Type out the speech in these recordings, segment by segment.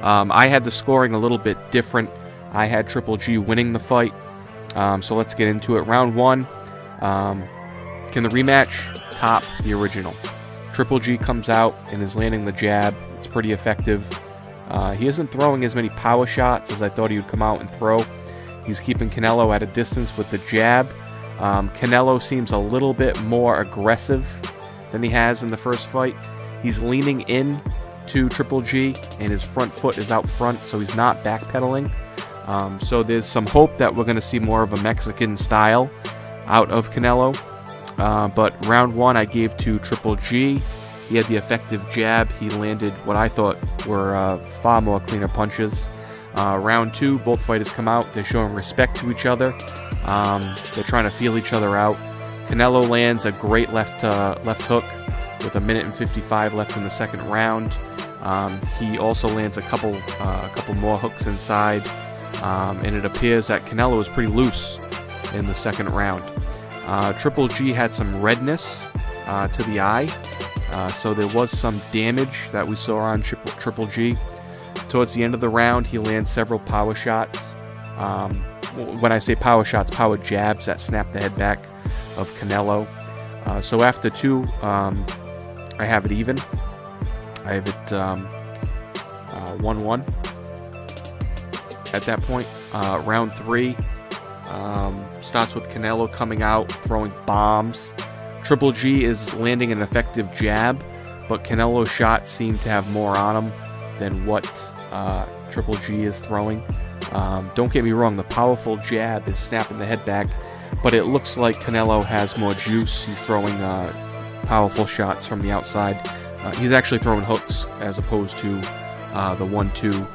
I had the scoring a little bit different. I had Triple G winning the fight. So let's get into it. Round 1. Can the rematch top the original? Triple G comes out and is landing the jab. It's pretty effective. He isn't throwing as many power shots as I thought he would come out and throw. He's keeping Canelo at a distance with the jab. Canelo seems a little bit more aggressive than he has in the first fight. He's leaning in to Triple G, and his front foot is out front, so he's not backpedaling. So there's some hope that we're going to see more of a Mexican style out of Canelo. But round 1 I gave to Triple G. He had the effective jab. He landed what I thought were far more cleaner punches. Round 2, both fighters come out. They're showing respect to each other. They're trying to feel each other out. Canelo lands a great left hook with 1:55 left in the second round. He also lands a couple more hooks inside, and it appears that Canelo is pretty loose in the second round. Triple G had some redness to the eye, so there was some damage that we saw on Triple G. Towards the end of the round, he lands several power shots. When I say power shots, power jabs that snap the head back of Canelo. So after 2, I have it even. I have it 1-1 at that point. Round 3 starts with Canelo coming out, throwing bombs. Triple G is landing an effective jab, but Canelo's shots seem to have more on him than what Triple G is throwing. Don't get me wrong, the powerful jab is snapping the head back, but it looks like Canelo has more juice. He's throwing powerful shots from the outside. He's actually throwing hooks as opposed to the 1-2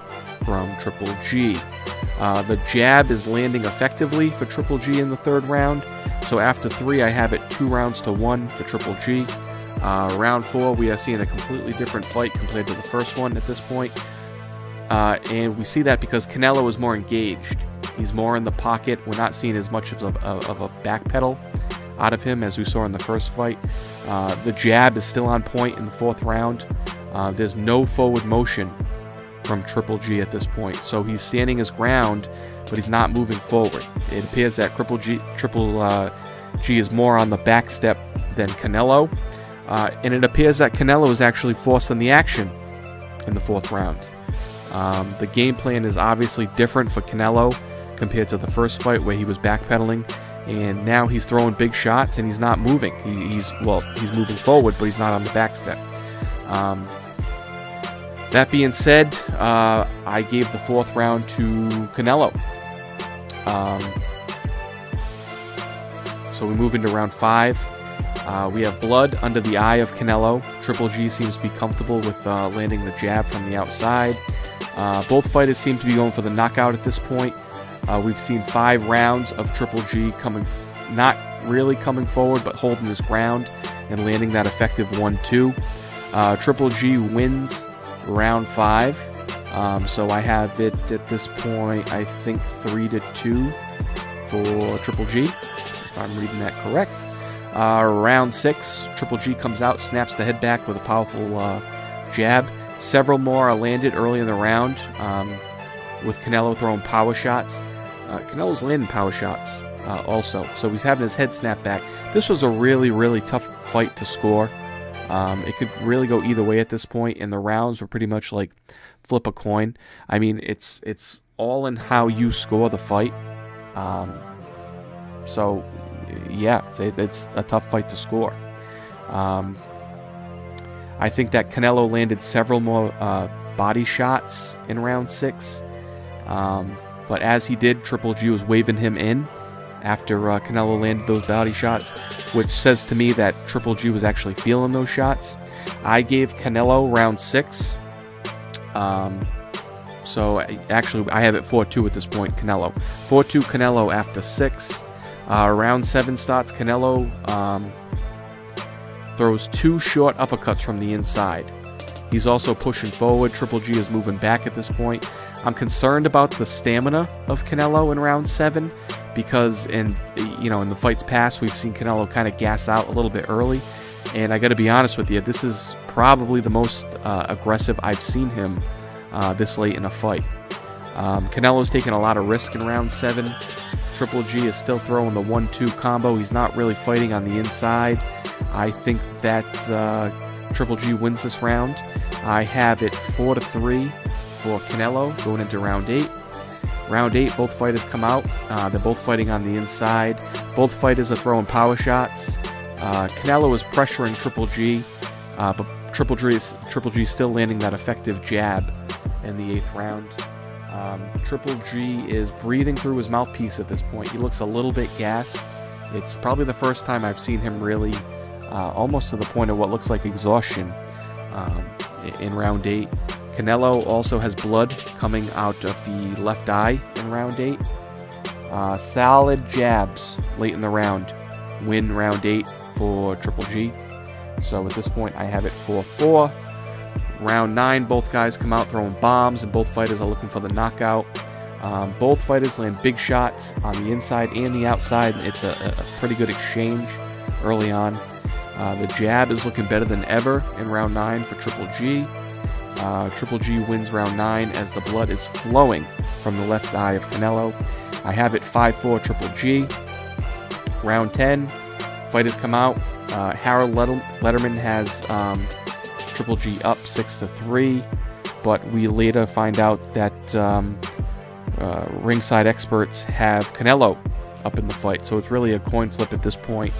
from Triple G. The jab is landing effectively for Triple G in the third round. So after 3, I have it 2-1 for Triple G. Round 4, we are seeing a completely different fight compared to the first one at this point. And we see that because Canelo is more engaged. He's more in the pocket. We're not seeing as much of a backpedal out of him as we saw in the first fight. The jab is still on point in the 4th round. There's no forward motion from Triple G at this point. So he's standing his ground, but he's not moving forward. It appears that Triple G is more on the back step than Canelo. And it appears that Canelo is actually forcing the action in the 4th round. The game plan is obviously different for Canelo compared to the first fight where he was backpedaling, and now he's throwing big shots and he's not moving. He's moving forward, but he's not on the back step. That being said, I gave the 4th round to Canelo. So we move into round 5. We have blood under the eye of Canelo. Triple G seems to be comfortable with landing the jab from the outside. Both fighters seem to be going for the knockout at this point. We've seen 5 rounds of Triple G not really coming forward, but holding his ground and landing that effective 1-2. Triple G wins round 5. So I have it at this point, I think 3-2 for Triple G, if I'm reading that correct. Round 6, Triple G comes out, snaps the head back with a powerful jab. Several more are landed early in the round, with Canelo throwing power shots. Canelo's landing power shots also, so he's having his head snapped back. This was a really, really tough fight to score. It could really go either way at this point, and the rounds were pretty much like flip a coin. I mean, it's all in how you score the fight. So, yeah, it's a tough fight to score. I think that Canelo landed several more body shots in round 6. But as he did, Triple G was waving him in after Canelo landed those body shots, which says to me that Triple G was actually feeling those shots. I gave Canelo round 6. So actually, I have it 4-2 at this point, Canelo. 4-2 Canelo after 6. Round 7 starts. Canelo throws 2 short uppercuts from the inside. He's also pushing forward. Triple G is moving back at this point. I'm concerned about the stamina of Canelo in round 7 because in the fights past, we've seen Canelo kind of gas out a little bit early. And I got to be honest with you, this is probably the most aggressive I've seen him this late in a fight. Canelo's taking a lot of risk in round 7. Triple G is still throwing the 1-2 combo. He's not really fighting on the inside. I think that Triple G wins this round. I have it 4-3 for Canelo going into round 8. Round 8, both fighters come out. They're both fighting on the inside. Both fighters are throwing power shots. Canelo is pressuring Triple G, but Triple G is still landing that effective jab in the 8th round. Triple G is breathing through his mouthpiece at this point. He looks a little bit gassed. It's probably the first time I've seen him really almost to the point of what looks like exhaustion in round 8. Canelo also has blood coming out of the left eye in round 8. Solid jabs late in the round win round 8 for Triple G. So at this point I have it 4-4. Round 9, both guys come out throwing bombs, and both fighters are looking for the knockout. Both fighters land big shots on the inside and the outside. It's a pretty good exchange early on. The jab is looking better than ever in round 9 for Triple G. Triple G wins round 9 as the blood is flowing from the left eye of Canelo. I have it 5-4 Triple G. Round 10, fighters come out. Harold Letterman has Triple G up 6-3, but we later find out that ringside experts have Canelo up in the fight, so it's really a coin flip at this point.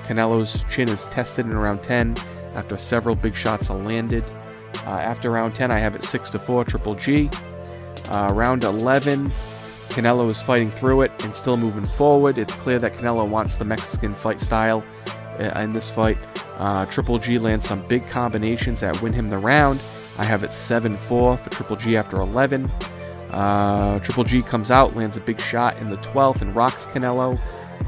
Canelo's chin is tested in round 10 after several big shots are landed. After round 10, I have it 6-4 Triple G. Round 11, Canelo is fighting through it and still moving forward. It's clear that Canelo wants the Mexican fight style in this fight. Triple G lands some big combinations that win him the round. I have it 7-4 for Triple G after 11. Triple G comes out, lands a big shot in the 12th and rocks Canelo.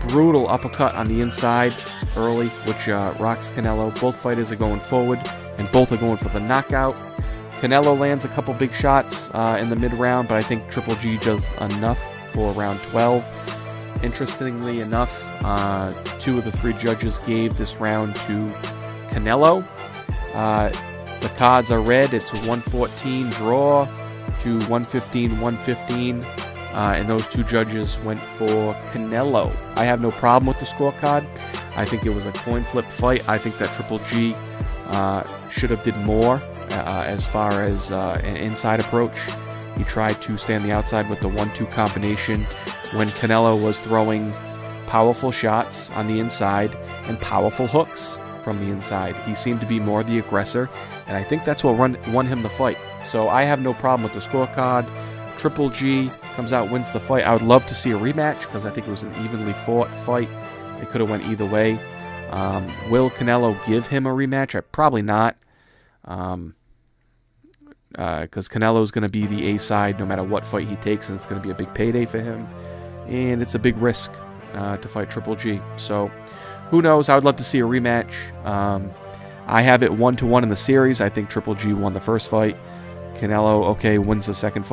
Brutal uppercut on the inside early, which rocks Canelo. Both fighters are going forward, and both are going for the knockout. Canelo lands a couple big shots in the mid-round, but I think Triple G does enough for round 12. Interestingly enough, 2 of the 3 judges gave this round to Canelo. The cards are red. It's a 114 draw to 115-115, and those 2 judges went for Canelo. I have no problem with the scorecard. I think it was a coin flip fight. I think that Triple G should have did more as far as an inside approach. He tried to stay on the outside with the 1-2 combination when Canelo was throwing powerful shots on the inside and powerful hooks from the inside. He seemed to be more the aggressor, and I think that's what won him the fight. So I have no problem with the scorecard. Triple G comes out, wins the fight. I would love to see a rematch because I think it was an evenly fought fight. It could have went either way. Will Canelo give him a rematch? Probably not. Because Canelo is going to be the A side no matter what fight he takes, and it's going to be a big payday for him. And it's a big risk to fight Triple G. So who knows? I would love to see a rematch. I have it 1-1 in the series. I think Triple G won the first fight. Canelo, okay, wins the second fight.